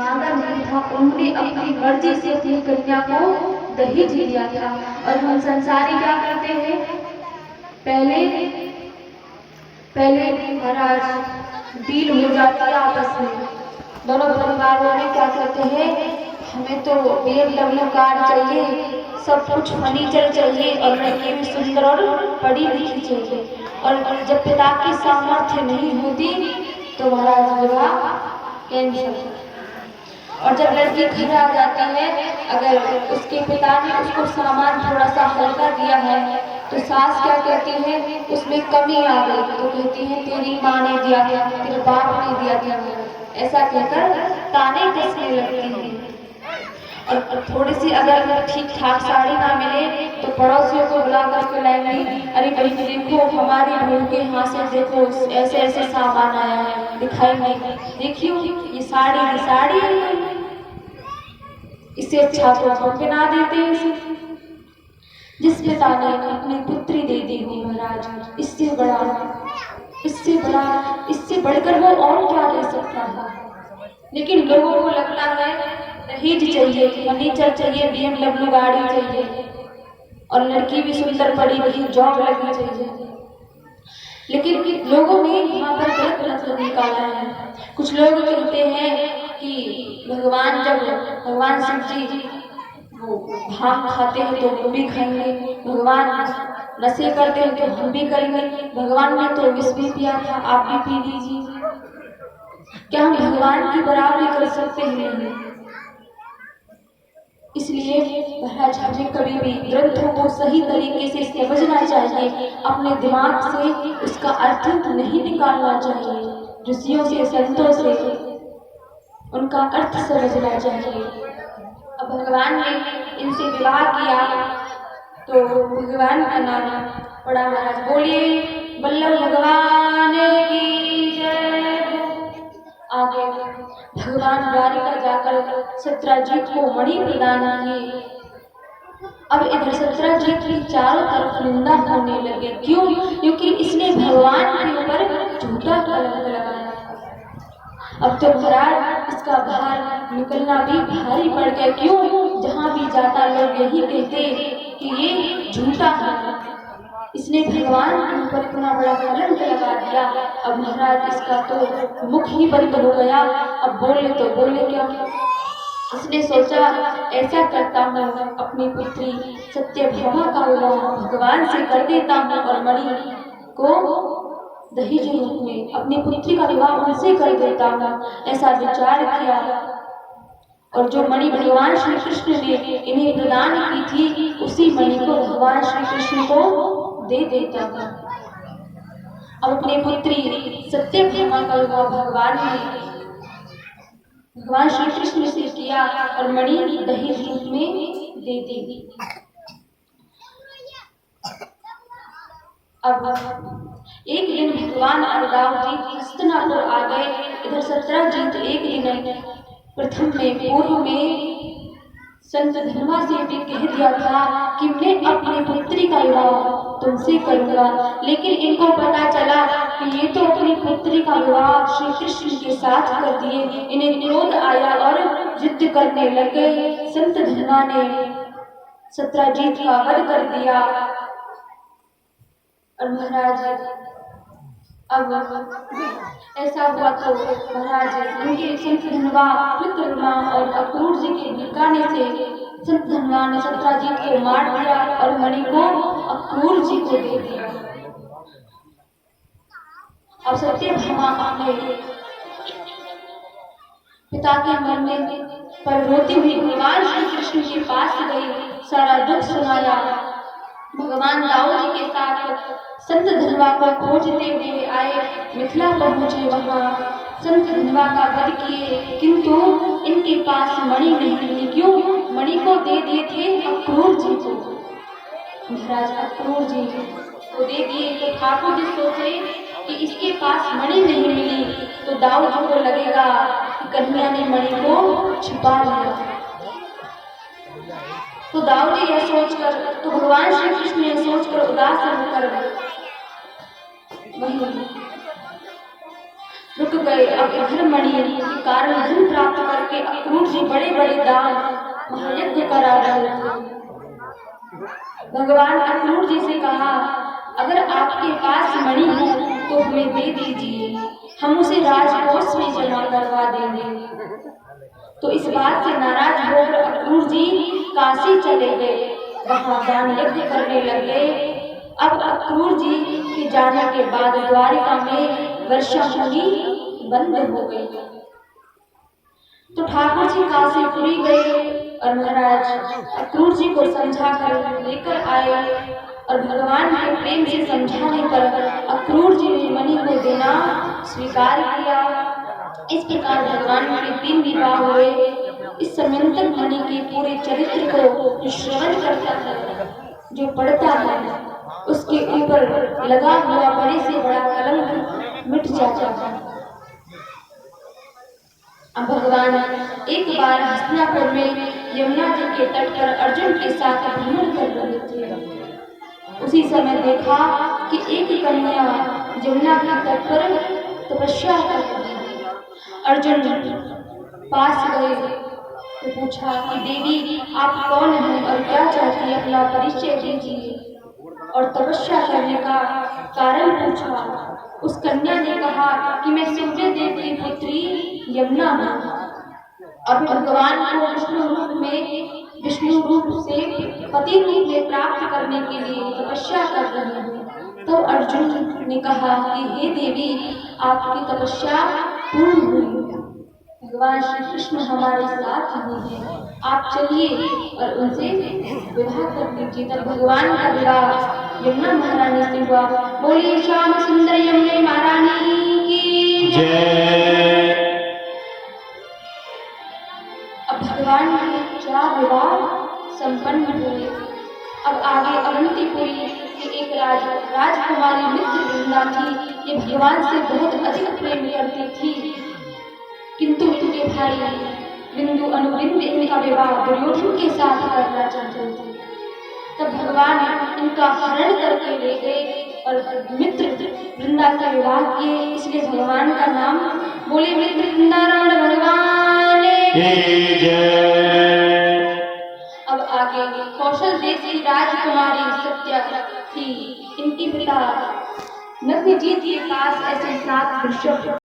मांगा नहीं था, उन्होंने अपनी मर्जी से अपनी कन्या को दहेज दिया था। और हम संसारी क्या करते हैं, पहले महाराज डील हो जाती है आपस में, दोनों परिवारों में क्या कहते हैं, हमें तो BMW कार चाहिए, सब कुछ फर्नीचर चाहिए और लड़की भी सुंदर और पढ़ी लिखी चाहिए। और जब पिता की सामर्थ्य नहीं होती तो महाराज विवाह कैंसिल। और जब लड़की घर आ जाती है, अगर उसके पिता ने उसको सामान थोड़ा सा हल्का दिया है तो सास क्या कहती है, उसमें कमी आ गई तो कहती है तेरी माँ ने दिया था, तेरे बाप ने दिया था, ऐसा कहकर ताने कसने लगती है। और थोड़ी सी अगर ठीक ठाक साड़ी ना मिले तो पड़ोसियों को बुला करके लाएंगी, अरे भाई देखो हमारी बहू के यहाँ से देखो ऐसे ऐसे सामान आया है, दिखाएंगे देखियो ये साड़ी इससे अच्छा तो हम बना देते हैं इसे। जिस पिता ने अपनी पुत्री दे दी हो महाराज, इससे बढ़कर वो और क्या दे सकता है। लेकिन लोगों को लगता है दहेज चाहिए, फर्नीचर चाहिए, BMW गाड़ी चाहिए और लड़की भी सुंदर पढ़ी लिखी जॉब लगी चाहिए। लेकिन लोगों ने यहाँ पर गलत मतलब निकाला है। कुछ लोग कहते हैं कि भगवान शिव जी वो भांग खाते हैं तो हम भी खाएंगे, भगवान नशे करते हैं तो हम भी करेंगे, भगवान ने तो विष भी पिया था आप भी पी लीजिए। क्या हम भगवान की बराबरी कर सकते हैं? इसलिए महाराज हमें कभी भी ग्रंथों को सही तरीके से समझना चाहिए, अपने दिमाग से उसका अर्थ नहीं निकालना चाहिए। ऋषियों से संतों से उनका अर्थ समझना चाहिए। अब भगवान ने इनसे विवाह किया तो भगवान का नाम पड़ा महाराज, बोलिए वल्लभ भगवान की जय। आगे भगवान द्वारिका जाकर सत्यजीत को मणि प्रदान किए। अब इधर सत्यजीत की चारों तरफ निंदा होने लगे, क्यों? क्योंकि इसने भगवान के ऊपर झूठा कलंक लगाया। अब तो महाराज इसका बाहर निकलना भी भारी पड़ गया, क्यों? जहाँ भी जाता लोग यही कहते कि ये झूठा है, इसने भगवान के ऊपर इतना बड़ा कलंक लगा दिया। अब महाराज इसका तो मुख ही बंद हो गया, अब बोले तो बोले क्या। इसने सोचा ऐसा करता हूँ, अपनी पुत्री सत्यभामा का विवाह भगवान से कर देता हूँ और मणि को दहेज रूप में अपनी पुत्री का विवाह उनसे कर देता हूँ, ऐसा विचार किया। और जो मणि भगवान श्री कृष्ण ने इन्हें प्रदान की थी, उसी मणि को भगवान श्री कृष्ण को दे देता हूँ। अब अपनी पुत्री सत्यभामा का विवाह भगवान श्री कृष्ण से किया और मणि दहेज रूप में दे दी। अब एक दिन भगवान बलराम जी हस्तिनापुर आ गए। इधर सत्यजीत एक दिन पूर्व में संत धर्मा से भी कह दिया था कि मैं अपनी पुत्री का विवाह तुमसे करूंगा, लेकिन इनको पता चला कि ये तो अपनी पुत्री का विवाह श्री कृष्ण के साथ कर दिए। इन्हें क्रोध आया और जिद करने लग गए। संत धर्मा ने सत्यजीत का वध कर दिया। और महाराज अब ऐसा हुआ तो महाराज उनके संत धनवा विक्रमा और अक्रूर जी के भड़काने से संत धनवा ने सत्यजीत को मार दिया और मणि को अक्रूर जी को दे दिया। अब सत्यभामा अपने पिता के मरने पर रोती हुई भगवान श्री कृष्ण के पास गई, सारा दुख सुनाया। भगवान दाऊ जी के साथ संत धनवा को खोजते हुए आए, मिथिला पहुंचे। वहां संत धनवा का वध किए, किंतु इनके पास मणि नहीं मिली। क्यों? मणि को दे दिए थे अक्रूर जी को। महाराज अक्रूर जी को दे दिए तो ठाकुर जी सोचे कि इसके पास मणि नहीं मिली तो दाऊ जी को लगेगा कि कन्हैया ने मणि को छिपा लिया। तो दाऊ जी यह सोचकर, तो भगवान श्री कृष्ण यह सोचकर उदास होकर वहीं रुक गए। अब इधर मणि के कारण धन प्राप्त करके बड़े बड़े दान महायज्ञ करा रहे थे। भगवान अक्रूर जी से कहा, अगर आपके पास मणि हो तो हमें दे दीजिए, हम उसे राजकोष में जमा करवा देंगे। तो इस बात से नाराज होकर अक्रूर जी काशी चले गए, वहां दान यज्ञ करने लगे। अब अक्रूर जी के जाने के बाद द्वारिका में वर्षा होनी बंद हो गई। तो ठाकुर जी काशीपुरी गए और महाराज अक्रूर जी को समझा कर लेकर आए और भगवान के प्रेम से समझाने पर अक्रूर जी ने मणि को देना स्वीकार किया। इस प्रकार भगवान के 3 विवाह हुए। इस समयंतक मणि के पूरे चरित्र को जो श्रवण करता है, जो पढ़ता है, उसके ऊपर लगा हुआ बड़े से बड़ा कलंक मिट जाता है। अब भगवान एक बार हस्तिनापुर में यमुना जी के तट पर अर्जुन के साथ भ्रमण कर रहे थे। उसी समय देखा कि एक कन्या यमुना के तट पर तपस्या कर रही है। अर्जुन पास गए तो पूछा कि देवी आप कौन हैं और क्या चाहती है, अपना परिचय दीजिए। और तपस्या करने का कारण पूछा। उस कन्या ने कहा कि मैं सूर्य देव की पुत्री यमुना हूँ। अब भगवान को विष्णु रूप से पति रूप में प्राप्त करने के लिए तपस्या कर रहे हैं। तो अर्जुन ने कहा कि हे देवी आपकी तपस्या पूर्ण हुई, भगवान श्री कृष्ण हमारे साथ ही हैं, आप चलिए और उनसे विवाह कर लीजिए। तब भगवान का विवाह यमुना महारानी से हुआ। बोलिए श्याम सुंदर यमुना महारानी की जय। अब भगवान के 4 विवाह संपन्न हुए। अब आगे अवंतीपुरी की एक राजकुमारी मित्र वृंदा थी। ये भगवान से बहुत अधिक प्रेम करती थी, किंतु इनके भाई बिंदु अनुबिंद इनका विवाह दुर्योधन के साथ करना चाहते थे। तब भगवान इनका हरण करके ले गए और मित्र वृंदा का विवाह किए। इसलिए भगवान का नाम बोले मित्र वृंदारमण भगवान की जय। अब आगे कौशल देश की राजकुमारी सत्या थी। इनके पिता नग्नजीत के पास ऐसे 7 वृषभ